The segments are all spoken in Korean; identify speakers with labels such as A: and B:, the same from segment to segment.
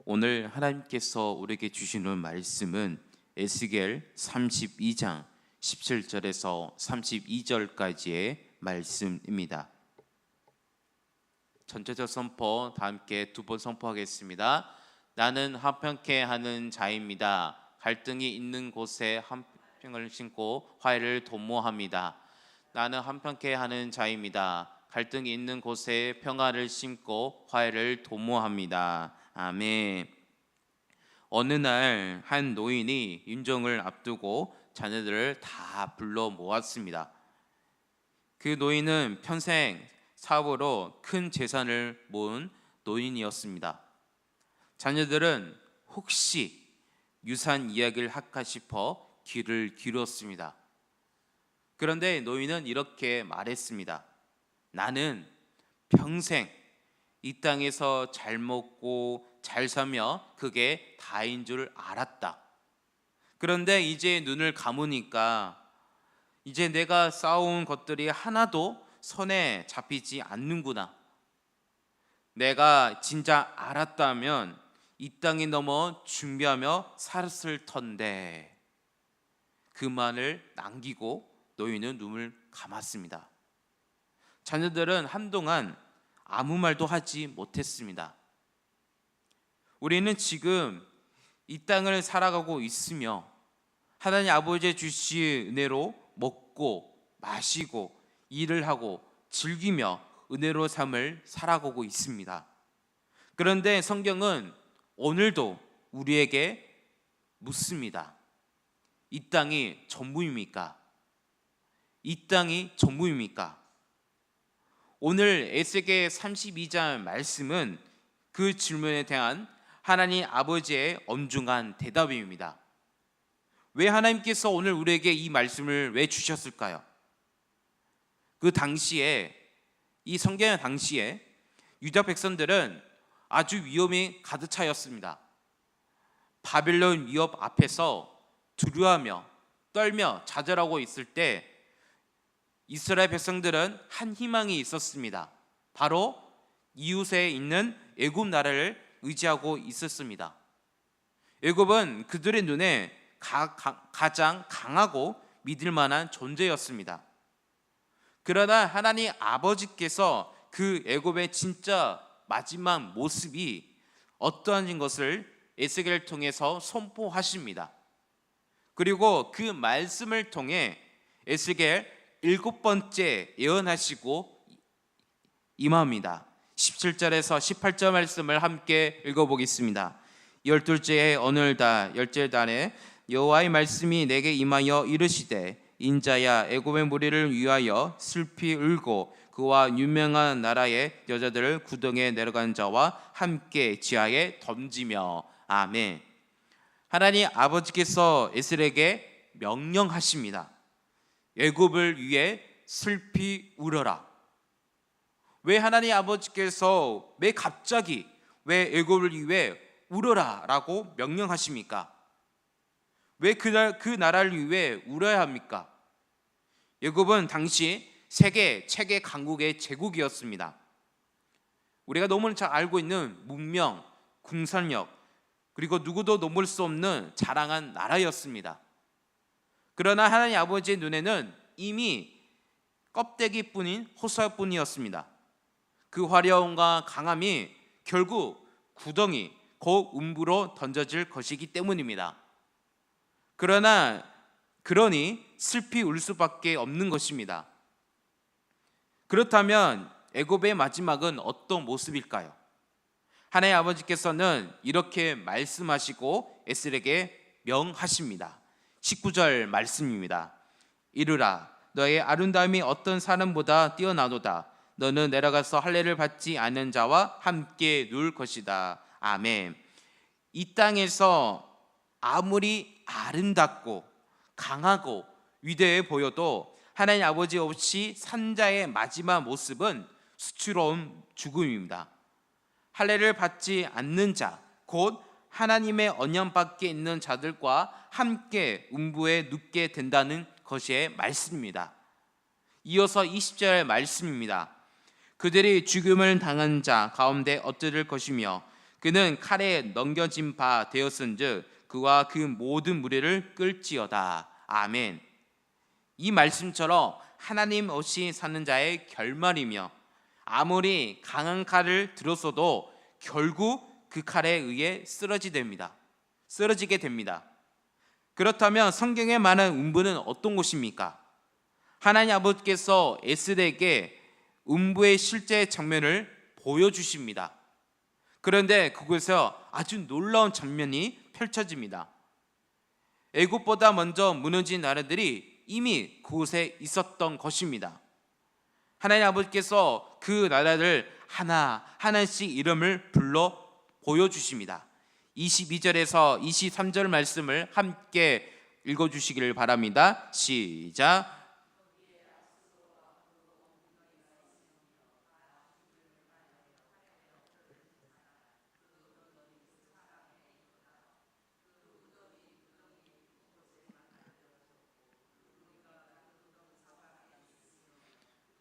A: 오늘 하나님께서 우리에게 주시는 말씀은 에스겔 32장 17절에서 32절까지의 말씀입니다. 전체적 선포 다 함께 두 번 선포하겠습니다. 나는 한평케 하는 자입니다. 갈등이 있는 곳에 한평을 심고 화해를 도모합니다. 나는 한평케 하는 자입니다. 갈등이 있는 곳에 평화를 심고 화해를 도모합니다. 아멘. 어느 날 한 노인이 윤종을 앞두고 자녀들을 다 불러 모았습니다. 그 노인은 평생 사업으로 큰 재산을 모은 노인이었습니다. 자녀들은 혹시 유산 이야기를 할까 싶어 귀를 기울였습니다. 그런데 노인은 이렇게 말했습니다. 나는 평생 이 땅에서 잘 먹고 잘 살며 그게 다인 줄 알았다. 그런데 이제 눈을 감으니까 이제 내가 쌓아온 것들이 하나도 손에 잡히지 않는구나. 내가 진짜 알았다면 이 땅에 넘어 준비하며 살았을 텐데. 그 말을 남기고 노인은 눈을 감았습니다. 자녀들은 한동안 아무 말도 하지 못했습니다. 우리는 지금 이 땅을 살아가고 있으며 하나님 아버지의 주신 은혜로 먹고 마시고 일을 하고 즐기며 은혜로 삶을 살아가고 있습니다. 그런데 성경은 오늘도 우리에게 묻습니다. 이 땅이 전부입니까? 이 땅이 전부입니까? 오늘 에스겔 32장 말씀은 그 질문에 대한 하나님 아버지의 엄중한 대답입니다. 왜 하나님께서 오늘 우리에게 이 말씀을 왜 주셨을까요? 그 당시에, 이 성경 당시에 유다 백성들은 아주 위험이 가득 차였습니다. 바벨론 위협 앞에서 두려워하며 떨며 좌절하고 있을 때 이스라엘 백성들은 한 희망이 있었습니다. 바로 이웃에 있는 애굽 나라를 의지하고 있었습니다. 애굽은 그들의 눈에 가장 강하고 믿을 만한 존재였습니다. 그러나 하나님 아버지께서 그 애굽의 진짜 마지막 모습이 어떠한 것을 에스겔을 통해서 선포하십니다. 그리고 그 말씀을 통해 에스겔 7번째 예언하시고 임합니다. 17절에서 18절 말씀을 함께 읽어보겠습니다. 12째의 오늘다 열째 달에 여호와의 말씀이 내게 임하여 이르시되 인자야 애굽의 무리를 위하여 슬피 울고 그와 유명한 나라의 여자들을 구덩이에 내려간 자와 함께 지하에 던지며. 아멘. 하나님 아버지께서 에스겔에게 명령하십니다. 애굽을 위해 슬피 울어라. 왜 하나님 아버지께서 왜 갑자기 왜 애굽을 위해 울어라 라고 명령하십니까? 왜 그 나라를 위해 울어야 합니까? 애굽은 당시 세계 최대 강국의 제국이었습니다. 우리가 너무 잘 알고 있는 문명, 군사력, 그리고 누구도 넘을 수 없는 자랑한 나라였습니다. 그러나 하나님 아버지의 눈에는 이미 껍데기뿐인 호사뿐이었습니다. 그 화려함과 강함이 결국 구덩이, 곧 음부로 던져질 것이기 때문입니다. 그러니 슬피 울 수밖에 없는 것입니다. 그렇다면 애굽의 마지막은 어떤 모습일까요? 하나님 아버지께서는 이렇게 말씀하시고 에스겔에게 명하십니다. 19절 말씀입니다. 이르라 너의 아름다움이 어떤 사람보다 뛰어나도다. 너는 내려가서 할례를 받지 않은 자와 함께 누울 것이다. 아멘. 이 땅에서 아무리 아름답고 강하고 위대해 보여도 하나님 아버지 없이 산 자의 마지막 모습은 수치로운 죽음입니다. 할례를 받지 않는 자, 곧 하나님의 언약 밖에 있는 자들과 함께 음부에 눕게 된다는 것의 말씀입니다. 이어서 20절 말씀입니다. 그들이 죽음을 당한 자 가운데 엎드릴 것이며 그는 칼에 넘겨진 바 되었은즉 그와 그 모든 무리를 끌지어다. 아멘. 이 말씀처럼 하나님 없이 사는 자의 결말이며 아무리 강한 칼을 들었어도 결국 그 칼에 의해 쓰러지게 됩니다. 그렇다면 성경에 말하는 음부는 어떤 곳입니까? 하나님 아버지께서 에스더에게 음부의 실제 장면을 보여주십니다. 그런데 그곳에서 아주 놀라운 장면이 펼쳐집니다. 애굽보다 먼저 무너진 나라들이 이미 그곳에 있었던 것입니다. 하나님 아버지께서 그 나라를 하나씩 이름을 불러 보여주십니다. 22절에서 23절 말씀을 함께 읽어주시기를 바랍니다. 시작.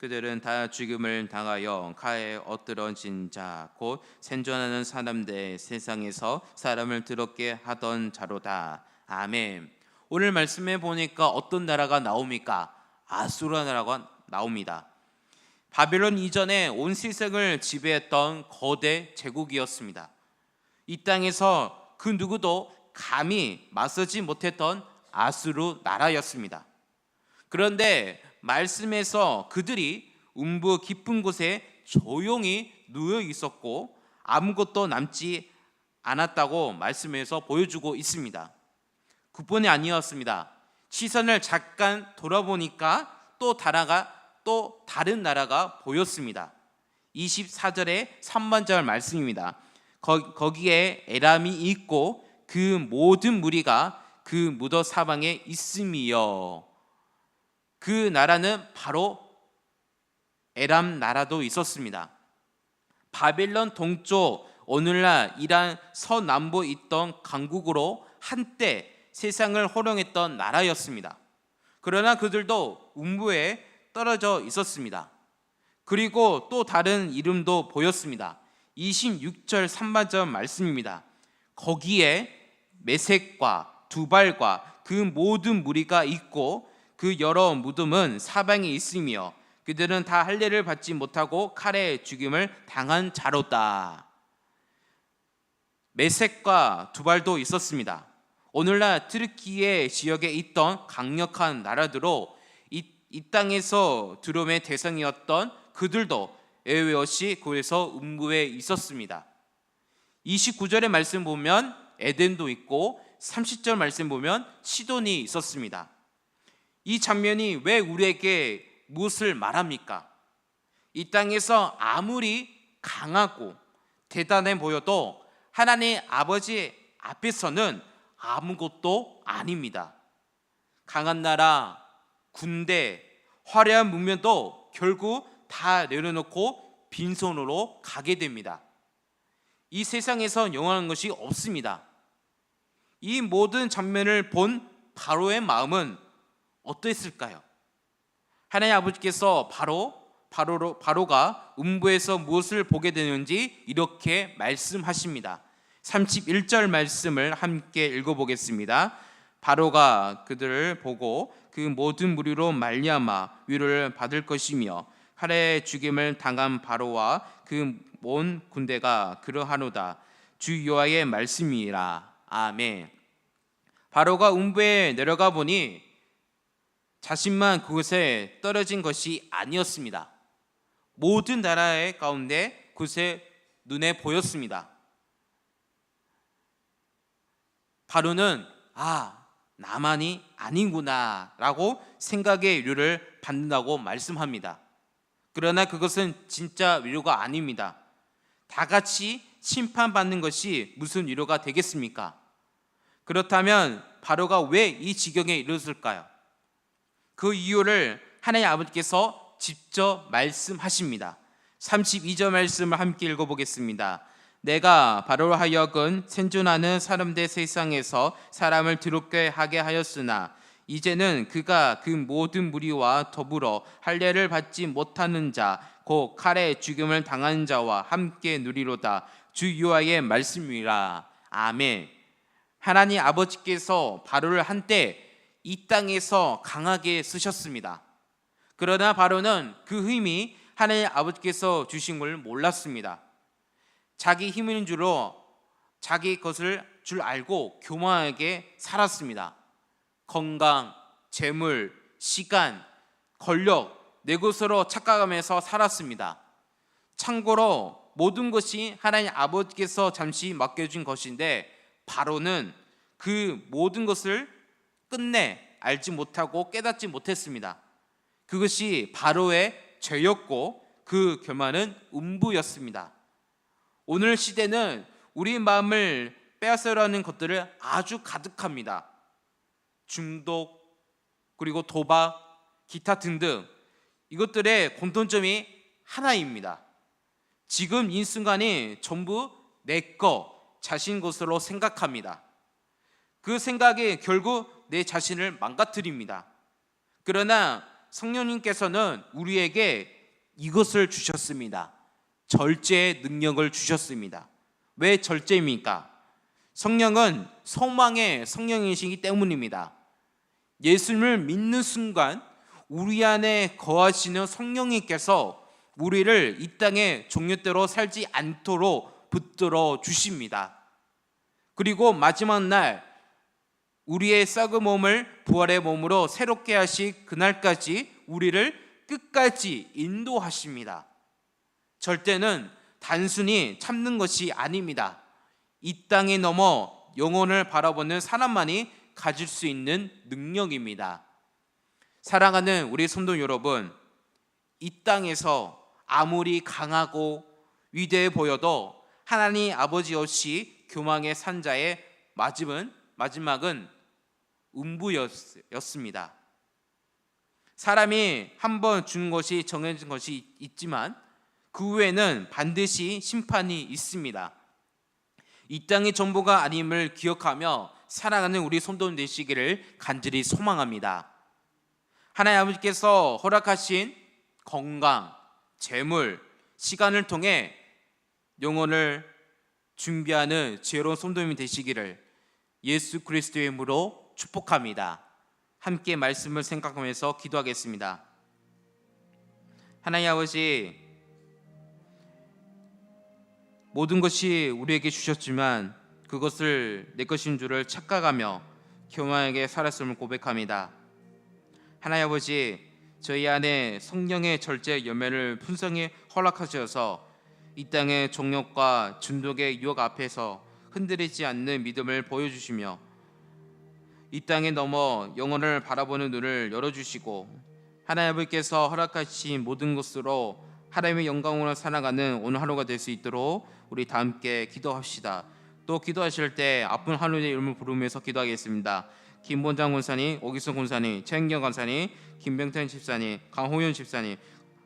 A: 그들은 다 죽음을 당하여 칼에 엎드러진 자 곧 생존하는 사람들 세상에서 사람을 더럽게 하던 자로다. 아멘. 오늘 말씀에 보니까 어떤 나라가 나옵니까? 아수르 나라가 나옵니다. 바벨론 이전에 온 세상을 지배했던 거대 제국이었습니다. 이 땅에서 그 누구도 감히 맞서지 못했던 아수르 나라였습니다. 그런데 말씀에서 그들이 음부 깊은 곳에 조용히 누워 있었고 아무것도 남지 않았다고 말씀에서 보여주고 있습니다. 그뿐이 아니었습니다. 시선을 잠깐 돌아보니까 또 다른 나라가 보였습니다. 24절의 3번절 말씀입니다. 거기에 에람이 있고 그 모든 무리가 그 무더 사방에 있음이요. 그 나라는 바로 에람 나라도 있었습니다. 바벨론 동쪽 오늘날 이란 서남부에 있던 강국으로 한때 세상을 호령했던 나라였습니다. 그러나 그들도 음부에 떨어져 있었습니다. 그리고 또 다른 이름도 보였습니다. 26절 3번절 말씀입니다. 거기에 메색과 두발과 그 모든 무리가 있고 그 여러 무덤은 사방에 있으며 그들은 다 할례를 받지 못하고 칼에 죽임을 당한 자로다. 메색과 두발도 있었습니다. 오늘날 트르키예 지역에 있던 강력한 나라들로 이 땅에서 두려움의 대상이었던 그들도 예외 없이 그에서 음부에 있었습니다. 29절의 말씀 보면 에덴도 있고 30절 말씀 보면 시돈이 있었습니다. 이 장면이 왜 우리에게 무엇을 말합니까? 이 땅에서 아무리 강하고 대단해 보여도 하나님 아버지 앞에서는 아무것도 아닙니다. 강한 나라, 군대, 화려한 문명도 결국 다 내려놓고 빈손으로 가게 됩니다. 이 세상에서 영원한 것이 없습니다. 이 모든 장면을 본 바로의 마음은 어떠했을까요? 하나님 아버지께서 바로가 음부에서 무엇을 보게 되는지 이렇게 말씀하십니다. 31절 말씀을 함께 읽어보겠습니다. 바로가 그들을 보고 그 모든 무리로 말미암아 위로를 받을 것이며 칼에 죽임을 당한 바로와 그 온 군대가 그러하노다. 주 여호와의 말씀이라. 아멘. 바로가 음부에 내려가 보니 자신만 그곳에 떨어진 것이 아니었습니다. 모든 나라의 가운데 그곳에 눈에 보였습니다. 바로는 나만이 아닌구나 라고 생각의 위로를 받는다고 말씀합니다. 그러나 그것은 진짜 위로가 아닙니다. 다 같이 심판받는 것이 무슨 위로가 되겠습니까? 그렇다면 바로가 왜 이 지경에 이르렀을까요? 그 이유를 하나님 아버지께서 직접 말씀하십니다. 32절 말씀을 함께 읽어보겠습니다. 내가 바로로 하여금 생존하는 사람들 세상에서 사람을 더럽게 하게 하였으나 이제는 그가 그 모든 무리와 더불어 할례를 받지 못하는 자 곧 칼에 죽임을 당한 자와 함께 누리로다. 주 여호와의 말씀이라. 아멘. 하나님 아버지께서 바로를 한때 이 땅에서 강하게 쓰셨습니다. 그러나 바로는 그 힘이 하나님 아버지께서 주신 걸 몰랐습니다. 자기 힘인 줄로 자기 것을 줄 알고 교만하게 살았습니다. 건강, 재물, 시간, 권력 내 것으로 착각하면서 살았습니다. 참고로 모든 것이 하나님 아버지께서 잠시 맡겨준 것인데 바로는 그 모든 것을 끝내 알지 못하고 깨닫지 못했습니다. 그것이 바로의 죄였고 그 결말은 음부였습니다. 오늘 시대는 우리 마음을 빼앗으려는 것들을 아주 가득합니다. 중독, 그리고 도박, 기타 등등 이것들의 공통점이 하나입니다. 지금 이 순간이 전부 내 것, 자신 것으로 생각합니다. 그 생각이 결국 내 자신을 망가뜨립니다. 그러나 성령님께서는 우리에게 이것을 주셨습니다. 절제의 능력을 주셨습니다. 왜 절제입니까? 성령은 소망의 성령이시기 때문입니다. 예수님을 믿는 순간 우리 안에 거하시는 성령님께서 우리를 이 땅에 종류대로 살지 않도록 붙들어 주십니다. 그리고 마지막 날 우리의 썩은 몸을 부활의 몸으로 새롭게 하실 그날까지 우리를 끝까지 인도하십니다. 절대는 단순히 참는 것이 아닙니다. 이 땅에 넘어 영혼을 바라보는 사람만이 가질 수 있는 능력입니다. 사랑하는 우리 성도 여러분, 이 땅에서 아무리 강하고 위대해 보여도 하나님 아버지 없이 교만의 산 자의 마지막은 음부였습니다. 사람이 한번 준 것이 정해진 것이 있지만 그 후에는 반드시 심판이 있습니다. 이 땅의 전부가 아님을 기억하며 사랑하는 우리 성도 되시기를 간절히 소망합니다. 하나님 아버지께서 허락하신 건강, 재물, 시간을 통해 영혼을 준비하는 지혜로운 성도님이 되시기를 예수 그리스도의 이름으로 축복합니다. 함께 말씀을 생각하면서 기도하겠습니다. 하나님 아버지, 모든 것이 우리에게 주셨지만 그것을 내 것인 줄을 착각하며 교만하게 살았음을 고백합니다. 하나님 아버지, 저희 안에 성령의 절제 열매를 풍성히 허락하셔서 이 땅의 종력과 중독의 유혹 앞에서 흔들리지 않는 믿음을 보여주시며 이 땅에 넘어 영혼을 바라보는 눈을 열어주시고 하나님 아버지께서 허락하신 모든 것으로 하나님의 영광으로 살아가는 오늘 하루가 될 수 있도록 우리 다 함께 기도합시다. 또 기도하실 때 아픈 하루의 이름을 부르면서 기도하겠습니다. 김본장 권사님, 오기순 권사님, 최은경 권사님, 김병태 집사님, 강호윤 집사님,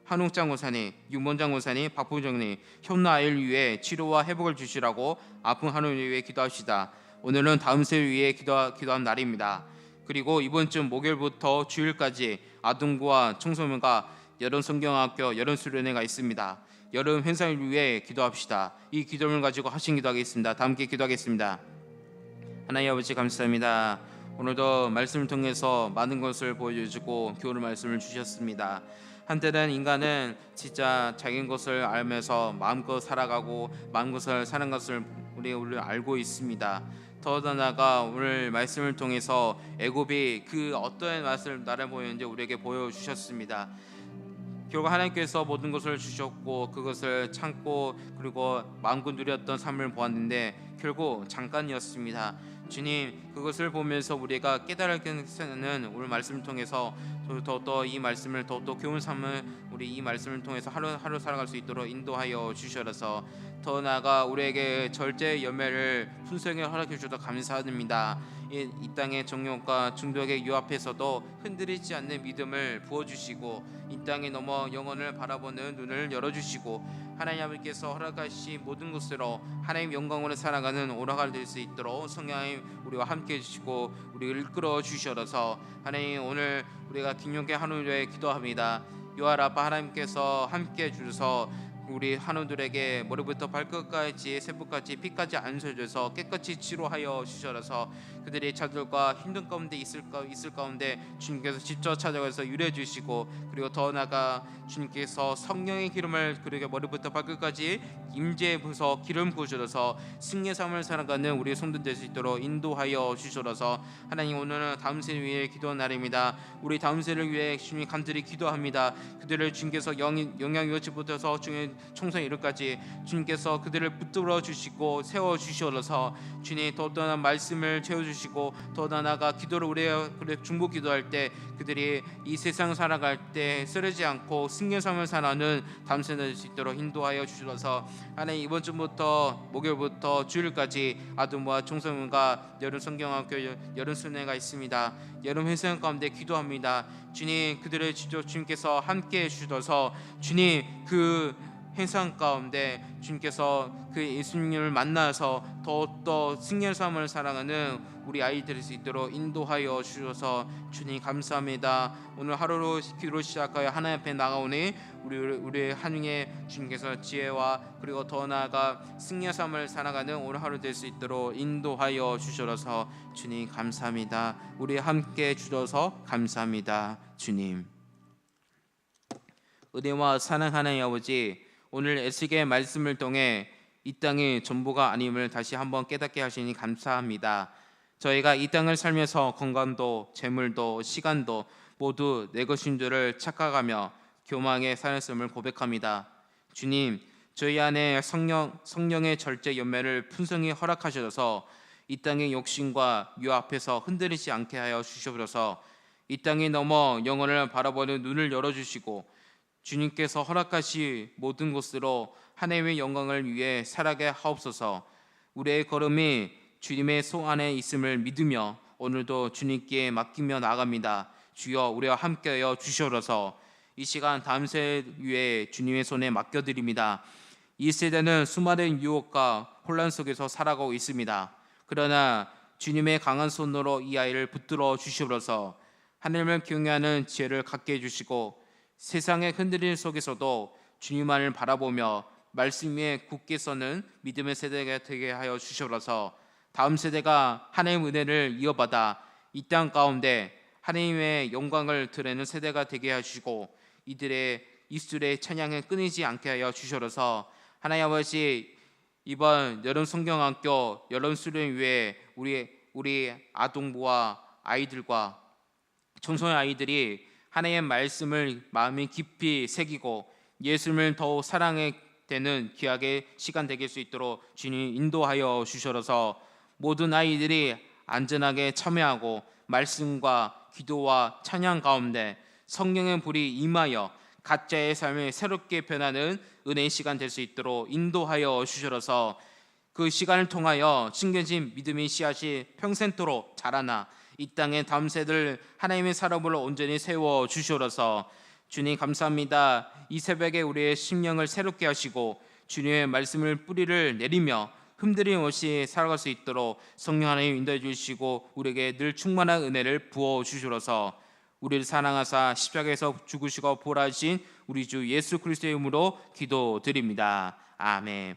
A: 한웅장 권사님, 윤본장 권사님, 박부정님, 현나 아이를 위해 치료와 회복을 주시라고 아픈 하루를 위해 기도합시다. 오늘은 다음 세를 위해 기도한 날입니다. 그리고 이번 주 목요일부터 주일까지 아동부와 청소년과 여름 성경학교 여름 수련회가 있습니다. 여름 행사를 위해 기도합시다. 이 기도를 가지고 하신 기도하겠습니다. 다 함께 기도하겠습니다. 하나님 아버지 감사합니다. 오늘도 말씀을 통해서 많은 것을 보여주고 교훈의 말씀을 주셨습니다. 한때는 인간은 진짜 자기 것을 알면서 마음껏 살아가고 마음껏 사는 것을 우리 알고 있습니다. 더 나아가 오늘 말씀을 통해서 애굽이 그 어떠한 맛을 나를 보였는지 우리에게 보여주셨습니다. 결국 하나님께서 모든 것을 주셨고 그것을 참고 그리고 마음껏 누렸던 삶을 보았는데 결국 잠깐이었습니다. 주님, 그것을 보면서 우리가 깨달았는 오늘 말씀을 통해서 더욱더 이 말씀을 더욱더 교훈 삼을 우리 이 말씀을 통해서 하루 살아갈 수 있도록 인도하여 주셔서 더 나아가 우리에게 절제 열매를 풍성히 허락해 주셔서 감사드립니다. 이 땅의 정욕과 중독의 유 앞에서도 흔들리지 않는 믿음을 부어주시고 이 땅에 넘어 영혼을 바라보는 눈을 열어주시고 하나님 아버지께서 허락하신 모든 것으로 하나님 영광으로 살아가는 오라가 될 수 있도록 성령님 우리와 함께 해주시고 우리를 이끌어 주셔서 하나님 오늘 우리가 긴용의 하루에 기도합니다. 요한 아빠 하나님께서 함께 해주셔서 우리 한우들에게 머리부터 발끝까지 세부까지 피까지 안수해줘서 깨끗이 치료하여 주셔서 그들이 자들과 힘든 가운데 있을 가운데 주님께서 직접 찾아가서 유래해 주시고, 그리고 더 나아가 주님께서 성령의 기름을 그들에게 머리부터 발끝까지 임재해 부서 기름 부으셔서 승리의 삶을 살아가는 우리 성도들 될 수 있도록 인도하여 주셔서, 하나님 오늘은 다음 세를 위해 기도한 날입니다. 우리 다음 세를 위해 주님 간절히 기도합니다. 그들을 주님께서 영양 유치부터서 주님 총선 이르까지 주님께서 그들을 붙들어 주시고 세워 주셔서 주님 더더한 말씀을 채워 주시고, 더 나아가 기도를 우리 중보 기도할 때 그들이 이 세상 살아갈 때 쓰러지지 않고 승리의 삶을 살아가는 다음 세대 될 수 있도록 인도하여 주셔서, 하나님 이번 주부터 목요일부터 주일까지 아동부와 청소년과 여름 성경학교 여름 순회가 있습니다. 여름 회생 가운데 기도합니다. 주님 그들을 주님께서 함께 해주셔서 주님 그 행상 가운데 주님께서 그 예수님을 만나서 더욱더 승리의 삶을 살아가는 우리 아이들일 수 있도록 인도하여 주셔서 주님 감사합니다. 오늘 하루로 기도를 시작하여 하나님 앞에 나가오니 우리 한중에 주님께서 지혜와 그리고 더 나아가 승리의 삶을 살아가는 오늘 하루 될 수 있도록 인도하여 주셔서 주님 감사합니다. 우리 함께 주셔서 감사합니다. 주님 은혜와 사랑하는 아버지, 오늘 에스겔 말씀을 통해 이 땅이 전부가 아님을 다시 한번 깨닫게 하시니 감사합니다. 저희가 이 땅을 살면서 건강도 재물도 시간도 모두 내 것인 줄을 착각하며 교만하게 살았음을 고백합니다. 주님, 저희 안에 성령의 절제 연매를 풍성히 허락하셔서 이 땅의 욕심과 유 앞에서 흔들리지 않게 하여 주셔서 이 땅이 넘어 영혼을 바라보는 눈을 열어주시고 주님께서 허락하시 모든 곳으로 하나님의 영광을 위해 살아가게 하옵소서. 우리의 걸음이 주님의 손 안에 있음을 믿으며 오늘도 주님께 맡기며 나아갑니다. 주여 우리와 함께하여 주시옵소서. 이 시간 다음 세대 위에 주님의 손에 맡겨드립니다. 이 세대는 수많은 유혹과 혼란 속에서 살아가고 있습니다. 그러나 주님의 강한 손으로 이 아이를 붙들어 주시옵소서. 하나님을 경외하는 지혜를 갖게 해주시고 세상의 흔들림 속에서도 주님만을 바라보며 말씀 위에 굳게 서는 믿음의 세대가 되게 하여 주시옵소서. 다음 세대가 하나님의 은혜를 이어받아 이 땅 가운데 하나님의 영광을 드러내는 세대가 되게 하시고 이들의 입술의 찬양을 끊이지 않게 하여 주시옵소서. 하나님 아버지, 이번 여름 성경학교 여름 수련 위에 우리 아동부와 아이들과 청소년 아이들이 하나님의 말씀을 마음에 깊이 새기고 예수님을 더욱 사랑하게 되는 귀하게 시간 되게 수 있도록 주님 인도하여 주셔서 모든 아이들이 안전하게 참여하고 말씀과 기도와 찬양 가운데 성령의 불이 임하여 가짜의 삶을 새롭게 변하는 은혜의 시간 될 수 있도록 인도하여 주셔서 그 시간을 통하여 심겨진 믿음의 씨앗이 평생토록 자라나 이 땅의 다음 세대를 하나님의 사람으로 온전히 세워 주시옵소서. 주님 감사합니다. 이 새벽에 우리의 심령을 새롭게 하시고 주님의 말씀을 뿌리를 내리며 흔들림 없이 살아갈 수 있도록 성령 하나님 인도해 주시고 우리에게 늘 충만한 은혜를 부어 주시옵소서. 우리를 사랑하사 십자가에서 죽으시고 부활하신 우리 주 예수 그리스도의 이름으로 기도드립니다. 아멘.